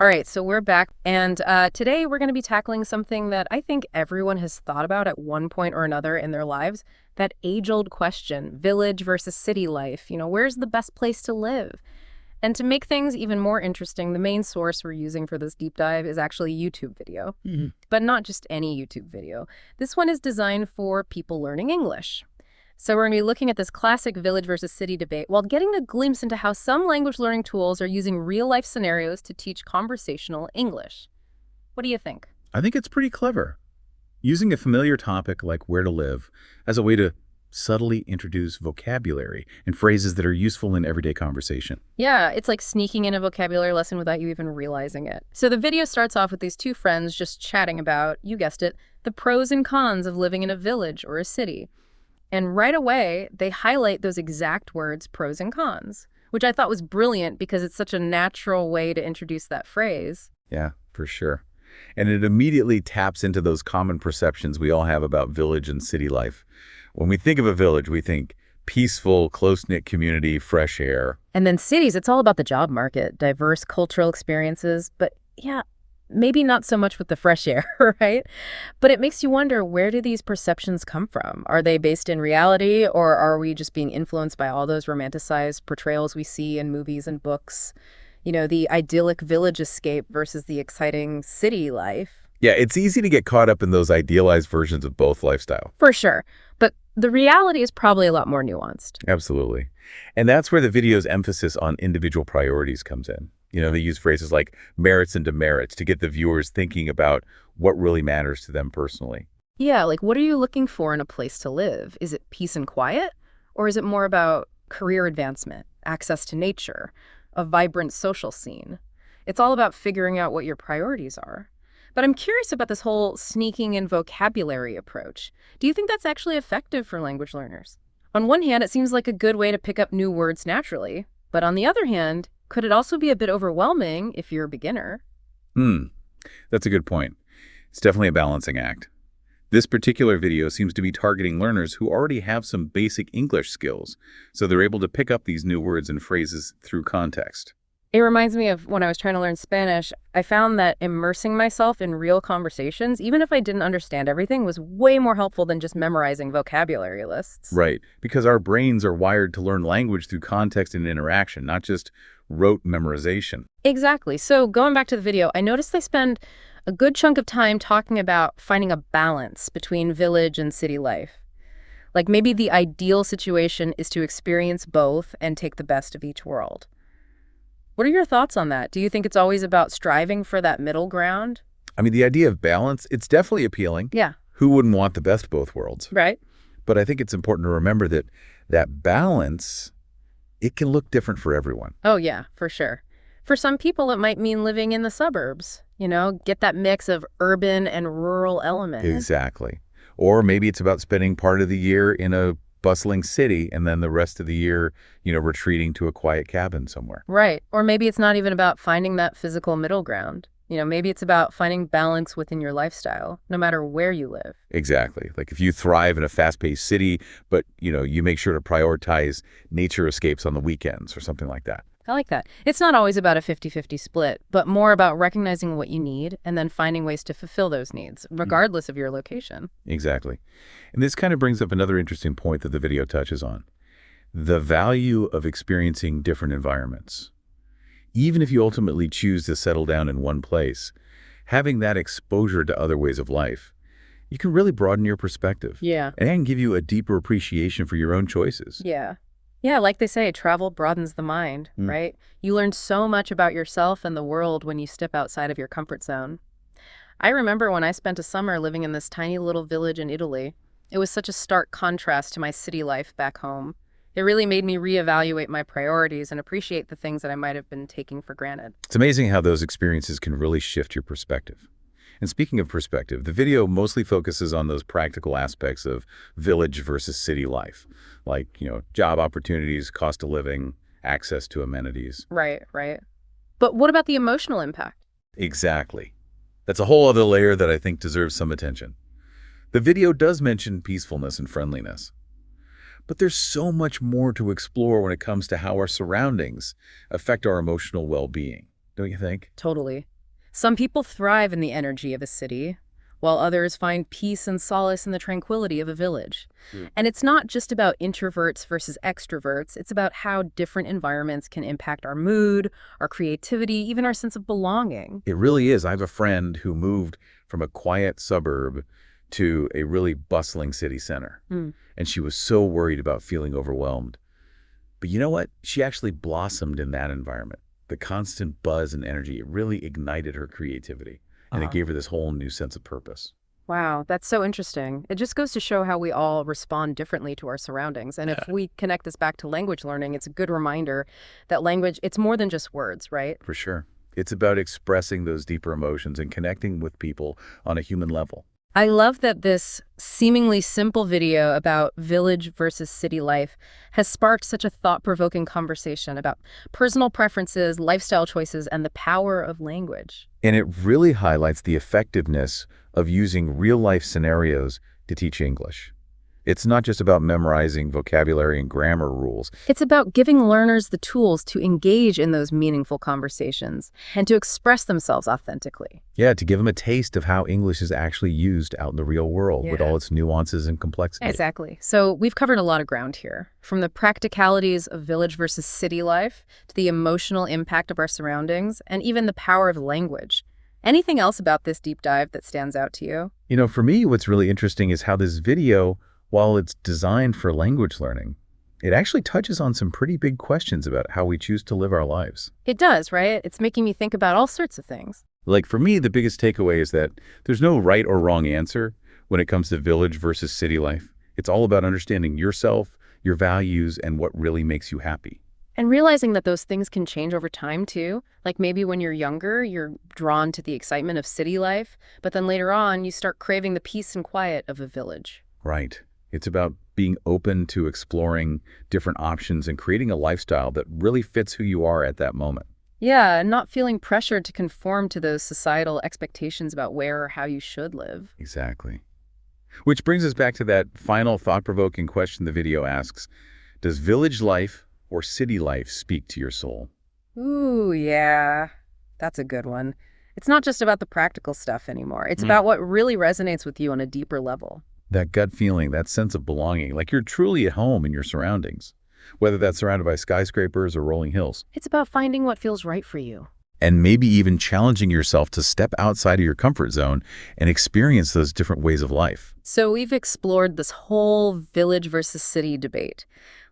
All right, so we're back, and today we're going to be tackling something that I think everyone has thought about at one point or another in their lives, that age-old question, village versus city life. Where's the best place to live? And to make things even more interesting, the main source we're using for this deep dive is actually a YouTube video, but not just any YouTube video. This one is designed for people learning English. So we're going to be looking at this classic village versus city debate while getting a glimpse into how some language learning tools are using real-life scenarios to teach conversational English. What do you think? I think it's pretty clever. Using a familiar topic like where to live as a way to subtly introduce vocabulary and phrases that are useful in everyday conversation. Yeah, it's like sneaking in a vocabulary lesson without you even realizing it. So the video starts off with these two friends just chatting about, you guessed it, the pros and cons of living in a village or a city. And right away, they highlight those exact words, pros and cons, which I thought was brilliant because it's such a natural way to introduce that phrase. Yeah, for sure. And it immediately taps into those common perceptions we all have about village and city life. When we think of a village, we think peaceful, close-knit community, fresh air. And then cities, it's all about the job market, diverse cultural experiences. But yeah, maybe not so much with the fresh air, right? But it makes you wonder, where do these perceptions come from? Are they based in reality, or are we just being influenced by all those romanticized portrayals we see in movies and books? The idyllic village escape versus the exciting city life. Yeah, it's easy to get caught up in those idealized versions of both lifestyle. For sure. But the reality is probably a lot more nuanced. Absolutely. And that's where the video's emphasis on individual priorities comes in. They use phrases like merits and demerits to get the viewers thinking about what really matters to them personally. Yeah, like what are you looking for in a place to live? Is it peace and quiet? Or is it more about career advancement, access to nature, a vibrant social scene? It's all about figuring out what your priorities are. But I'm curious about this whole sneaking in vocabulary approach. Do you think that's actually effective for language learners? On one hand, it seems like a good way to pick up new words naturally. But on the other hand, could it also be a bit overwhelming if you're a beginner? That's a good point. It's definitely a balancing act. This particular video seems to be targeting learners who already have some basic English skills, so they're able to pick up these new words and phrases through context. It reminds me of when I was trying to learn Spanish. I found that immersing myself in real conversations, even if I didn't understand everything, was way more helpful than just memorizing vocabulary lists. Right, because our brains are wired to learn language through context and interaction, not just rote memorization. Exactly. So going back to the video, I noticed they spend a good chunk of time talking about finding a balance between village and city life. Like maybe the ideal situation is to experience both and take the best of each world. What are your thoughts on that? Do you think it's always about striving for that middle ground? I mean, the idea of balance, it's definitely appealing. Yeah. Who wouldn't want the best of both worlds? Right. But I think it's important to remember that that balance, it can look different for everyone. Oh, yeah, for sure. For some people, it might mean living in the suburbs, get that mix of urban and rural elements. Exactly. Or maybe it's about spending part of the year in a bustling city and then the rest of the year, retreating to a quiet cabin somewhere. Right. Or maybe it's not even about finding that physical middle ground. Maybe it's about finding balance within your lifestyle, no matter where you live. Exactly. Like if you thrive in a fast-paced city, but, you make sure to prioritize nature escapes on the weekends or something like that. I like that. It's not always about a 50-50 split, but more about recognizing what you need and then finding ways to fulfill those needs, regardless of your location. Exactly. And this kind of brings up another interesting point that the video touches on. The value of experiencing different environments. Even if you ultimately choose to settle down in one place, having that exposure to other ways of life, you can really broaden your perspective. Yeah. And give you a deeper appreciation for your own choices. Yeah. Yeah, like they say, travel broadens the mind, right? You learn so much about yourself and the world when you step outside of your comfort zone. I remember when I spent a summer living in this tiny little village in Italy. It was such a stark contrast to my city life back home. It really made me reevaluate my priorities and appreciate the things that I might have been taking for granted. It's amazing how those experiences can really shift your perspective. And speaking of perspective, the video mostly focuses on those practical aspects of village versus city life, like, job opportunities, cost of living, access to amenities. Right, right. But what about the emotional impact? Exactly. That's a whole other layer that I think deserves some attention. The video does mention peacefulness and friendliness. But there's so much more to explore when it comes to how our surroundings affect our emotional well-being. don't you think? Totally. Some people thrive in the energy of a city, while others find peace and solace in the tranquility of a village. Mm. And it's not just about introverts versus extroverts, it's about how different environments can impact our mood, our creativity, even our sense of belonging. It really is. I have a friend who moved from a quiet suburb to a really bustling city center, Mm. and she was so worried about feeling overwhelmed. But you know what? She actually blossomed in that environment. The constant buzz and energy, it really ignited her creativity, and it gave her this whole new sense of purpose. Wow, that's so interesting. It just goes to show how we all respond differently to our surroundings. And if Yeah, we connect this back to language learning, it's a good reminder that language, it's more than just words, right? for sure. It's about expressing those deeper emotions and connecting with people on a human level. I love that this seemingly simple video about village versus city life has sparked such a thought-provoking conversation about personal preferences, lifestyle choices, and the power of language. And it really highlights the effectiveness of using real-life scenarios to teach English. It's not just about memorizing vocabulary and grammar rules. It's about giving learners the tools to engage in those meaningful conversations and to express themselves authentically. Yeah, to give them a taste of how English is actually used out in the real world with Yeah. all its nuances and complexity. Exactly. So we've covered a lot of ground here, from the practicalities of village versus city life to the emotional impact of our surroundings and even the power of language. Anything else about this deep dive that stands out to you? You know, for me, what's really interesting is how this video, while it's designed for language learning, it actually touches on some pretty big questions about how we choose to live our lives. It does, right? It's making me think about all sorts of things. Like for me, the biggest takeaway is that there's no right or wrong answer when it comes to village versus city life. It's all about understanding yourself, your values, and what really makes you happy. And realizing that those things can change over time, too. Like maybe when you're younger, you're drawn to the excitement of city life, but then later on, you start craving the peace and quiet of a village. Right. It's about being open to exploring different options and creating a lifestyle that really fits who you are at that moment. Yeah, and not feeling pressured to conform to those societal expectations about where or how you should live. Exactly. Which brings us back to that final thought-provoking question the video asks: does village life or city life speak to your soul? Ooh, yeah. That's a good one. It's not just about the practical stuff anymore. It's about what really resonates with you on a deeper level. That gut feeling, that sense of belonging, like you're truly at home in your surroundings, whether that's surrounded by skyscrapers or rolling hills. It's about finding what feels right for you. And maybe even challenging yourself to step outside of your comfort zone and experience those different ways of life. So we've explored this whole village versus city debate.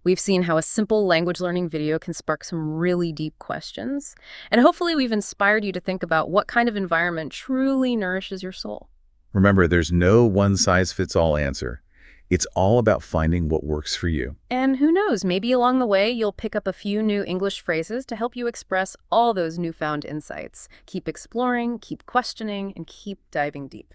We've seen how a simple language learning video can spark some really deep questions. And hopefully we've inspired you to think about what kind of environment truly nourishes your soul. Remember, there's no one-size-fits-all answer. It's all about finding what works for you. And who knows, maybe along the way you'll pick up a few new English phrases to help you express all those newfound insights. Keep exploring, keep questioning, and keep diving deep.